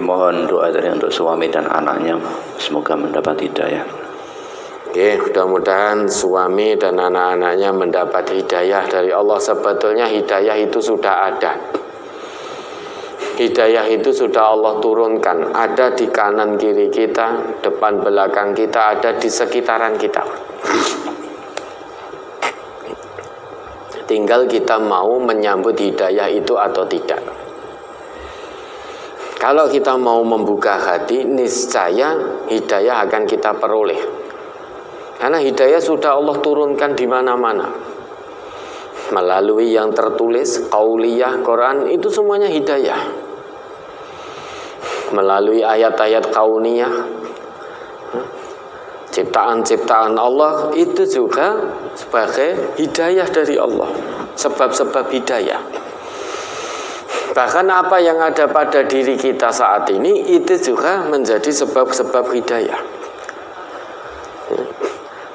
mohon doa dari untuk suami dan anaknya, semoga mendapat hidayah. Oke, mudah-mudahan suami dan anak-anaknya mendapat hidayah dari Allah. Sebetulnya hidayah itu sudah ada. Hidayah itu sudah Allah turunkan. Ada di kanan kiri kita, depan belakang kita, ada di sekitaran kita. Tinggal kita mau menyambut hidayah itu atau tidak. Kalau kita mau membuka hati, niscaya hidayah akan kita peroleh. Karena hidayah sudah Allah turunkan di mana-mana. Melalui yang tertulis, qauliyah, Quran, itu semuanya hidayah. Melalui ayat-ayat kauniyah, ciptaan-ciptaan Allah, itu juga sebagai hidayah dari Allah. Sebab-sebab hidayah. Bahkan apa yang ada pada diri kita saat ini, itu juga menjadi sebab-sebab hidayah.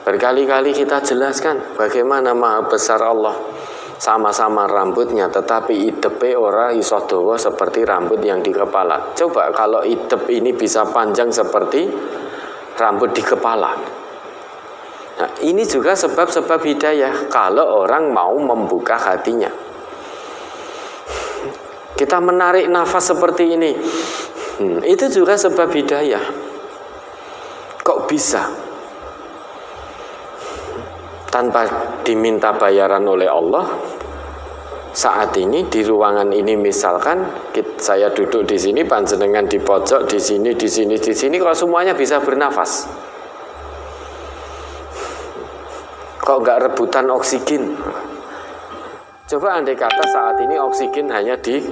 Berkali-kali kita jelaskan bagaimana maha besar Allah. Sama-sama rambutnya, tetapi idepe ora iso dawa seperti rambut yang di kepala. Coba kalau idep ini bisa panjang seperti rambut di kepala. Nah, ini juga sebab-sebab hidayah kalau orang mau membuka hatinya. Kita menarik nafas seperti ini, itu juga sebab hidayah. Kok bisa? Tanpa diminta bayaran oleh Allah. Saat ini di ruangan ini misalkan saya duduk di sini, panjenengan di pojok, di sini, di sini, di sini, kok semuanya bisa bernafas? Kok nggak rebutan oksigen? Coba andai kata saat ini oksigen hanya di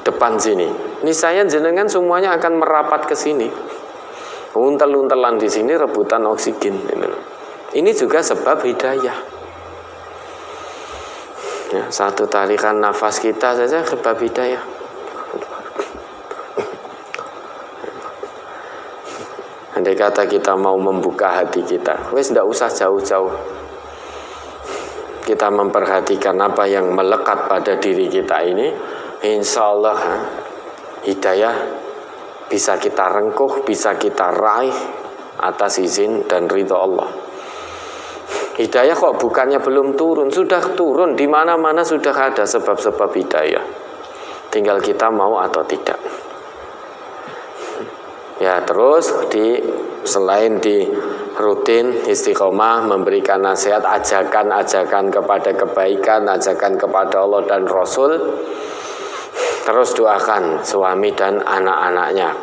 depan sini, niscaya jenengan semuanya akan merapat ke sini. Untel-untelan di sini rebutan oksigen. Ini juga sebab hidayah. Ya, satu tarikan nafas kita saja sebab hidayah. Andai kata kita mau membuka hati kita, wes ndak usah jauh-jauh. Kita memperhatikan apa yang melekat pada diri kita ini, insya Allah hidayah bisa kita rengkuh, bisa kita raih atas izin dan ridho Allah. Hidayah kok bukannya belum turun, sudah turun, di mana-mana sudah ada sebab-sebab hidayah. Tinggal kita mau atau tidak. Ya, terus selain di rutin istiqomah memberikan nasihat, ajakan kepada kebaikan, ajakan kepada Allah dan Rasul, terus doakan suami dan anak-anaknya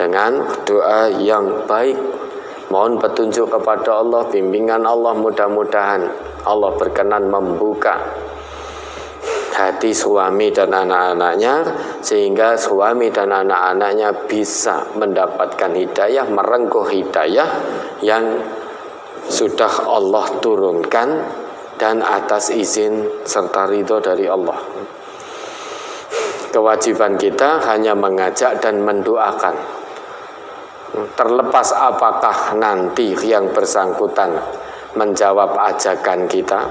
dengan doa yang baik. Mohon petunjuk kepada Allah, bimbingan Allah, mudah-mudahan Allah berkenan membuka hati suami dan anak-anaknya, sehingga suami dan anak-anaknya bisa mendapatkan hidayah, merengkuh hidayah yang sudah Allah turunkan dan atas izin serta ridho dari Allah. Kewajiban kita hanya mengajak dan mendoakan. Terlepas apakah nanti yang bersangkutan menjawab ajakan kita,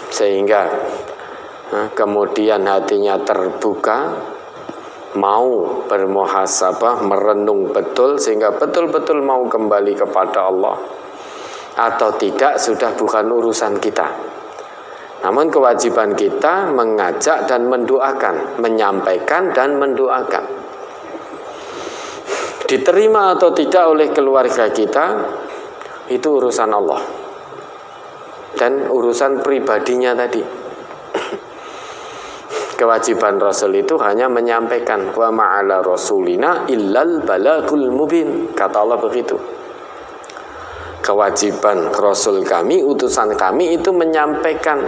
sehingga kemudian hatinya terbuka, mau bermuhasabah, merenung betul, sehingga betul-betul mau kembali kepada Allah, atau tidak, sudah bukan urusan kita. Namun kewajiban kita mengajak dan mendoakan, menyampaikan dan mendoakan. Diterima atau tidak oleh keluarga kita, itu urusan Allah dan urusan pribadinya tadi. Kewajiban Rasul itu hanya menyampaikan, wa ma'ala rasulina illal balagul mubin, kata Allah begitu. Kewajiban Rasul kami, utusan kami itu menyampaikan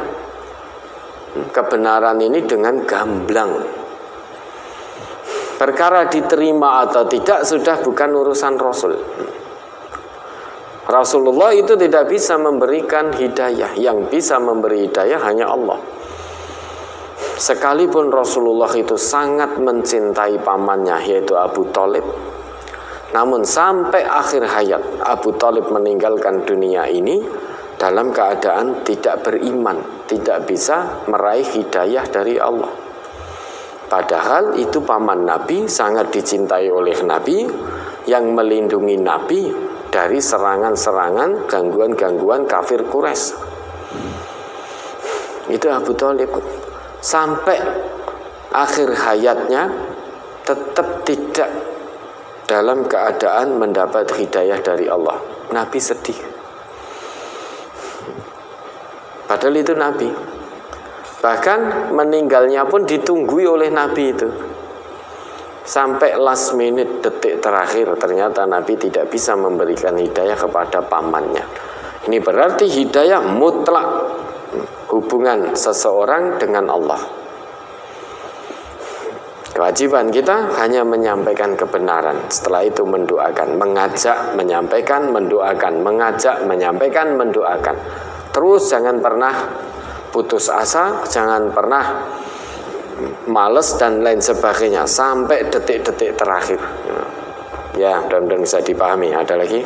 kebenaran ini dengan gamblang. Perkara diterima atau tidak sudah bukan urusan Rasul. Rasulullah itu tidak bisa memberikan hidayah. Yang bisa memberi hidayah hanya Allah. Sekalipun Rasulullah itu sangat mencintai pamannya, yaitu Abu Thalib, namun sampai akhir hayat Abu Thalib meninggalkan dunia ini dalam keadaan tidak beriman, tidak bisa meraih hidayah dari Allah. Padahal itu paman Nabi, sangat dicintai oleh Nabi, yang melindungi Nabi dari serangan-serangan, gangguan-gangguan kafir Quraisy. Itu Abu Thalib. Sampai akhir hayatnya tetap tidak dalam keadaan mendapat hidayah dari Allah. Nabi sedih. Padahal itu Nabi. Bahkan meninggalnya pun ditunggu oleh Nabi itu. Sampai last minute, detik terakhir, ternyata Nabi tidak bisa memberikan hidayah kepada pamannya. Ini berarti hidayah mutlak, hubungan seseorang dengan Allah. Kewajiban kita hanya menyampaikan kebenaran. Setelah itu mendoakan, mengajak, menyampaikan, mendoakan, mengajak, menyampaikan, mendoakan. Terus jangan pernah putus asa, jangan pernah males dan lain sebagainya sampai detik-detik terakhir. Ya, mudah-mudahan bisa dipahami. Ada lagi?